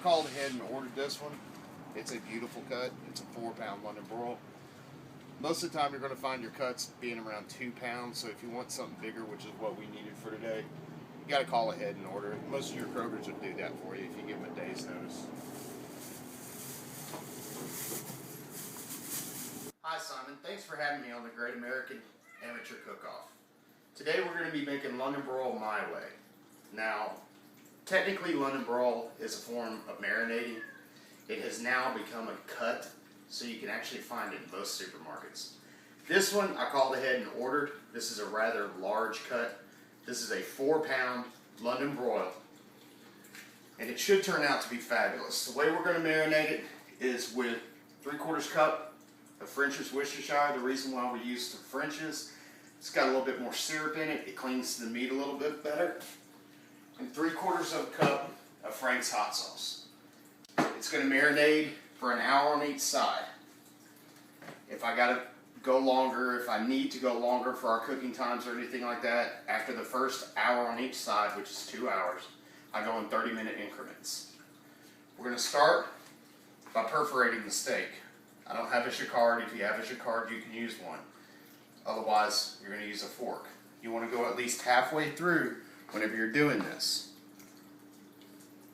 called ahead and ordered this one. It's a beautiful cut. It's a 4-pound London Broil. Most of the time you're going to find your cuts being around 2 pounds, so if you want something bigger, which is what we needed for today, you got to call ahead and order it. Most of your Krogers would do that for you if you give them a day's notice. Hi Simon, thanks for having me on the Great American Amateur Cook-Off. Today we're going to be making London Broil my way. Now, technically London Broil is a form of marinating. It has now become a cut, so you can actually find it in most supermarkets. This one I called ahead and ordered. This is a rather large cut. This is a 4-pound London Broil, and it should turn out to be fabulous. The way we're going to marinate it is with 3/4 cup of French's Worcestershire. The reason why we use the French's, it's got a little bit more syrup in it. It cleans the meat a little bit better. And 3/4 cup of Frank's hot sauce. It's going to marinate for an hour on each side. If I got to go longer, if I need to go longer for our cooking times or anything like that, after the first hour on each side, which is 2 hours, I go in 30-minute increments. We're going to start by perforating the steak. I don't have a jacquard. If you have a jacquard, you can use one. Otherwise, you're going to use a fork. You want to go at least halfway through whenever you're doing this.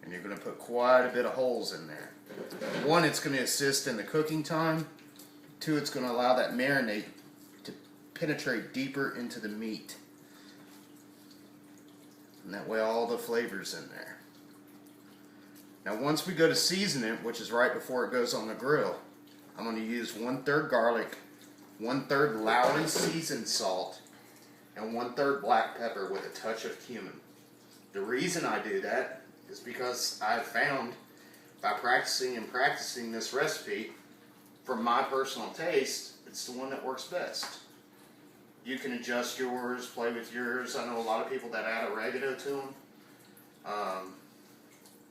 And you're going to put quite a bit of holes in there. One, it's going to assist in the cooking time. Two, it's going to allow that marinade to penetrate deeper into the meat. And that way all the flavor's in there. Now once we go to season it, which is right before it goes on the grill, I'm going to use 1/3 garlic, 1/3 Lowry seasoned salt, and 1/3 black pepper with a touch of cumin. The reason I do that is because I've found by practicing this recipe, for my personal taste, it's the one that works best. You can adjust yours, play with yours. I know a lot of people that add oregano to them.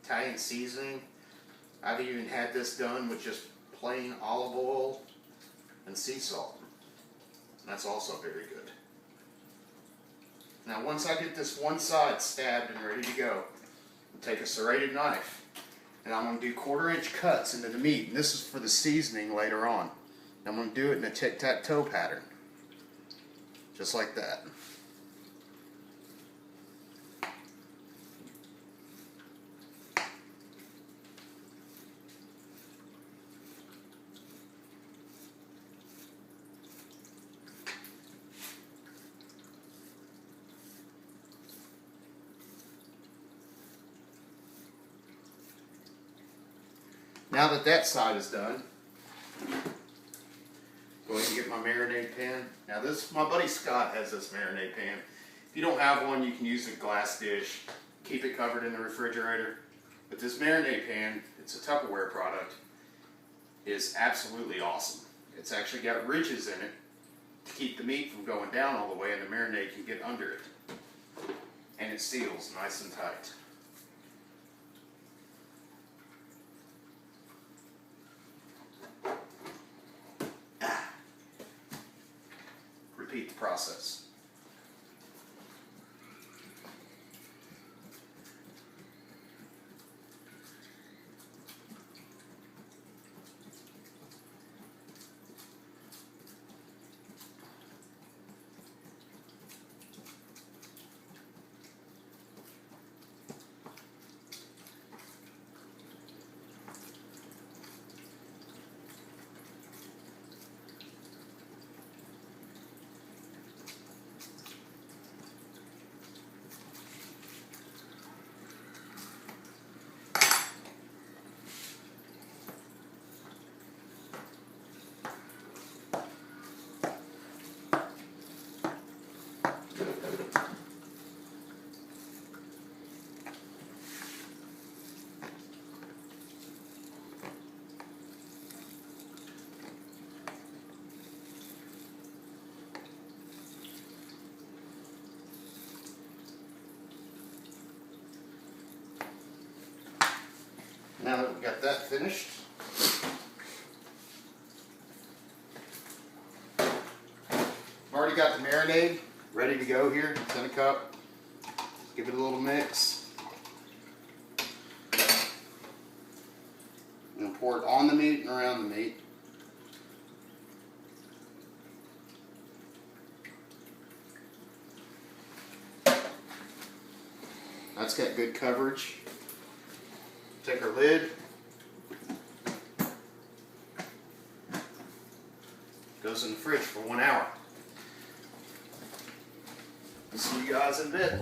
Italian seasoning. I've even had this done with just plain olive oil and sea salt. And that's also very good. Now once I get this one side stabbed and ready to go, I'll take a serrated knife and I'm going to do 1/4-inch cuts into the meat. And this is for the seasoning later on. I'm going to do it in a tic-tac-toe pattern. Just like that. Now that that side is done, go ahead and get my marinade pan. Now this, my buddy Scott has this marinade pan. If you don't have one, you can use a glass dish. Keep it covered in the refrigerator. But this marinade pan, it's a Tupperware product, is absolutely awesome. It's actually got ridges in it to keep the meat from going down all the way, and the marinade can get under it. And it seals nice and tight. Repeat the process. Now that we've got that finished, I've already got the marinade ready to go here. It's in a cup. Give it a little mix. the meat and around the meat. That's got good coverage. Take our lid. Goes in the fridge for 1 hour. See you guys in a bit.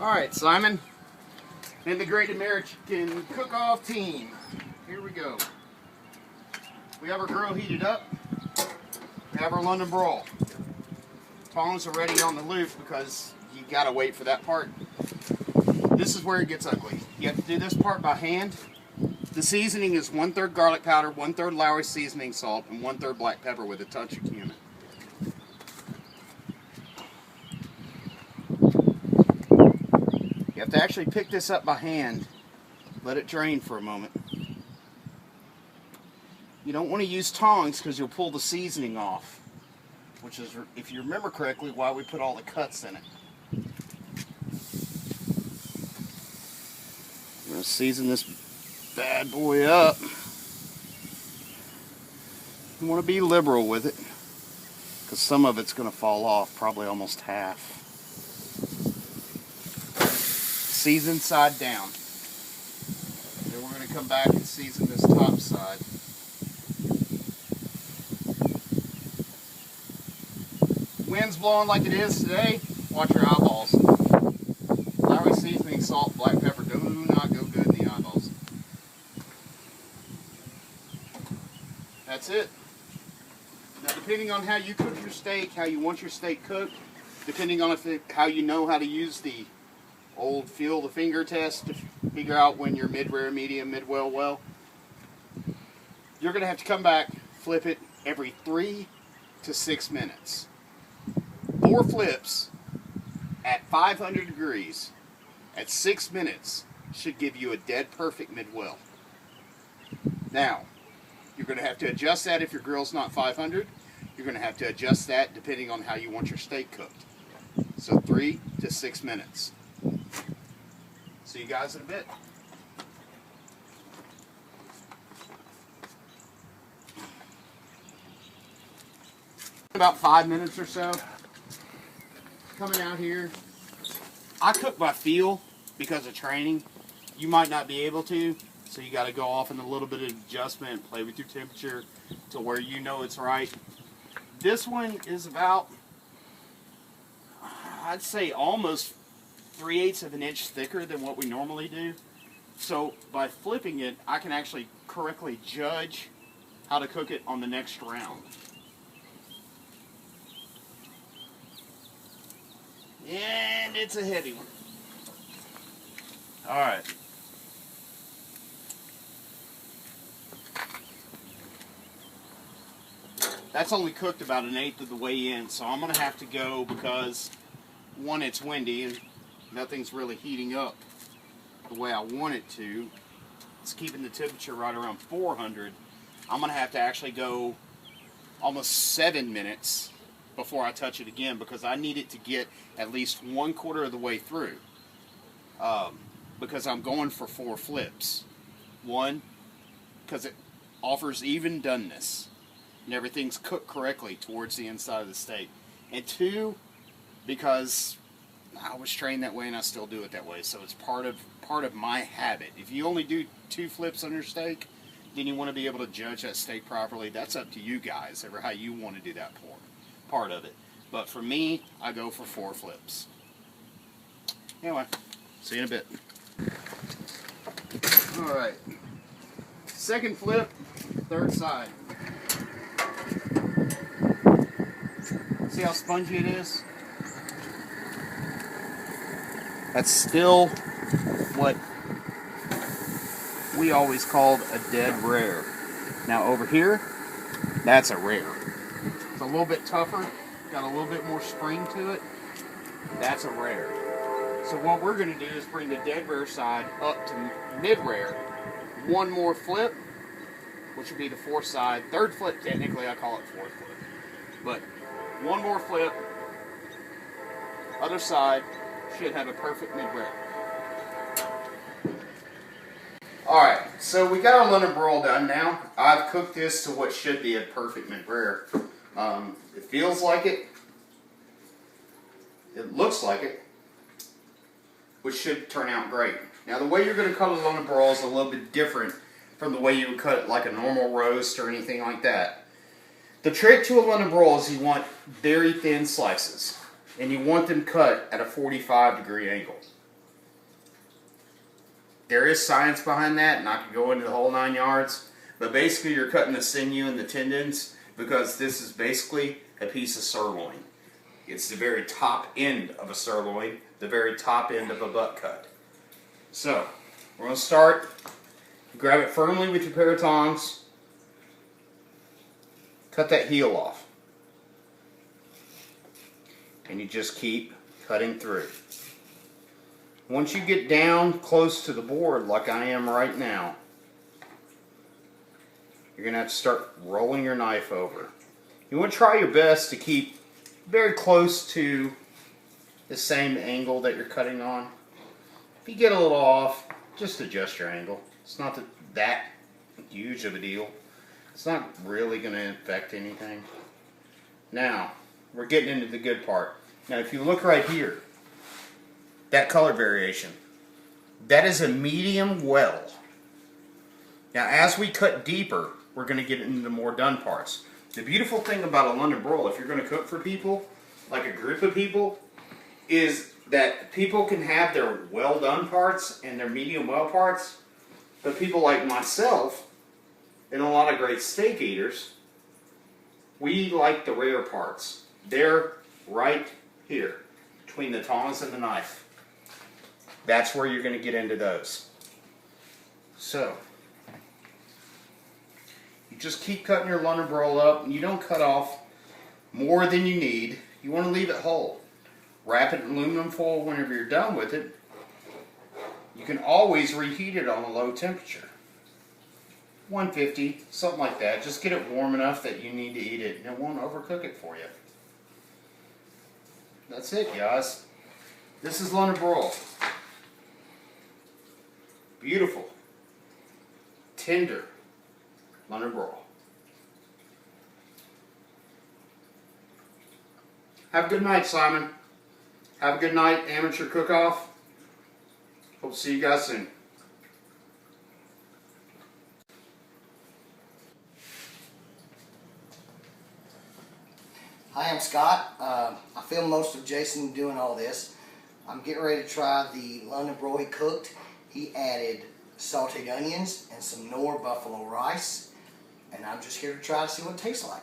Alright, Simon, and the Great American Cook-Off team. Here we go. We have our grill heated up. We have our London Broil. Tongs are ready on the loop because you gotta wait for that part. This is where it gets ugly. You have to do this part by hand. The seasoning is 1/3 garlic powder, 1/3 Lowry seasoning salt, and 1/3 black pepper with a touch of cumin. You have to actually pick this up by hand, let it drain for a moment. You don't want to use tongs because you'll pull the seasoning off, which is, if you remember correctly, why we put all the cuts in it. I'm going to season this bad boy up. You want to be liberal with it because some of it's going to fall off, probably almost half. Season side down. Then we're going to come back and season this top side. Wind's blowing like it is today. Watch your eyeballs. Lowry seasoning, salt, black pepper do not go good in the eyeballs. That's it. Now, depending on how you cook your steak, how you want your steak cooked, depending on how you know how to use the old feel the finger test to figure out when you're mid-rare, medium, mid-well, well, you're going to have to come back, flip it every 3 to 6 minutes. 4 flips at 500 degrees at 6 minutes should give you a dead perfect mid-well. Now, you're going to have to adjust that if your grill's not 500. You're going to have to adjust that depending on how you want your steak cooked. So 3 to 6 minutes. See you guys in a bit. About 5 minutes or so. Coming out here. I cook by feel because of training. You might not be able to, so you got to go off in a little bit of adjustment, play with your temperature to where you know it's right. This one is about, I'd say almost 3/8 of an inch thicker than what we normally do. So by flipping it, I can actually correctly judge how to cook it on the next round. And it's a heavy one. Alright. That's only cooked about 1/8 of the way in, so I'm going to have to go because, one, it's windy and nothing's really heating up the way I want it to. It's keeping the temperature right around 400. I'm going to have to actually go almost 7 minutes before I touch it again because I need it to get at least 1/4 of the way through. Because I'm going for 4 flips. 1, because it offers even doneness and everything's cooked correctly towards the inside of the steak. And 2, because I was trained that way and I still do it that way, so it's part of my habit. If you only do 2 flips on your steak, then you want to be able to judge that steak properly. That's up to you guys, ever how you want to do that part of it. But for me, I go for 4 flips. Anyway, see you in a bit. Alright. Second flip, third side. See how spongy it is? That's still what we always called a dead rare. Now over here, that's a rare. It's a little bit tougher, got a little bit more spring to it. That's a rare. So what we're going to do is bring the dead rare side up to mid rare. One more flip, which would be the fourth side. Third flip, technically I call it fourth flip. But one more flip, other side, should have a perfect mid rare. Alright, so we got our London Broil done now. I've cooked this to what should be a perfect mid rare. It feels like it. It looks like it, which should turn out great. Now the way you're going to cut a London Broil is a little bit different from the way you would cut it like a normal roast or anything like that. The trick to a London Broil is you want very thin slices, and you want them cut at a 45-degree angle. There is science behind that, and I could go into the whole 9 yards, but basically you're cutting the sinew and the tendons because this is basically a piece of sirloin. It's the very top end of a sirloin, the very top end of a butt cut. So, we're going to start. Grab it firmly with your pair of tongs. Cut that heel off. And you just keep cutting through. Once you get down close to the board like I am right now, you're going to have to start rolling your knife over. You want to try your best to keep very close to the same angle that you're cutting on. If you get a little off, just adjust your angle. It's not that huge of a deal. It's not really going to affect anything. Now, we're getting into the good part. Now, if you look right here, that color variation, that is a medium well. Now, as we cut deeper, we're going to get into the more done parts. The beautiful thing about a London Broil, if you're going to cook for people, like a group of people, is that people can have their well done parts and their medium well parts, but people like myself and a lot of great steak eaters, we like the rare parts. They're right here, between the tongs and the knife. That's where you're going to get into those. So, you just keep cutting your London Broil up, and you don't cut off more than you need. You want to leave it whole. Wrap it in aluminum foil whenever you're done with it. You can always reheat it on a low temperature. 150, something like that. Just get it warm enough that you need to eat it, and it won't overcook it for you. That's it, guys. This is London Broil. Beautiful, tender London Broil. Have a good night, Simon. Have a good night, Amateur Cook-Off. Hope to see you guys soon. Hi, I'm Scott. I filmed most of Jason doing all this. I'm getting ready to try the London Broil he cooked. He added sauteed onions and some Knorr buffalo rice, and I'm just here to try to see what it tastes like.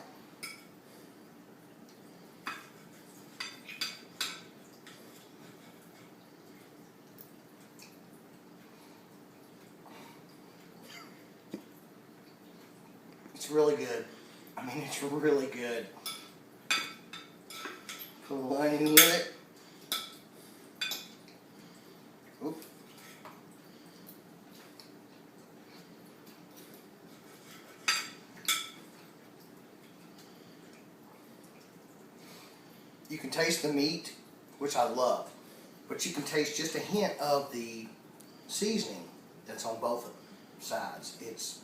It's really good. I mean, it's really good. Put a little onion with it. Oop. You can taste the meat, which I love, but you can taste just a hint of the seasoning that's on both sides. It's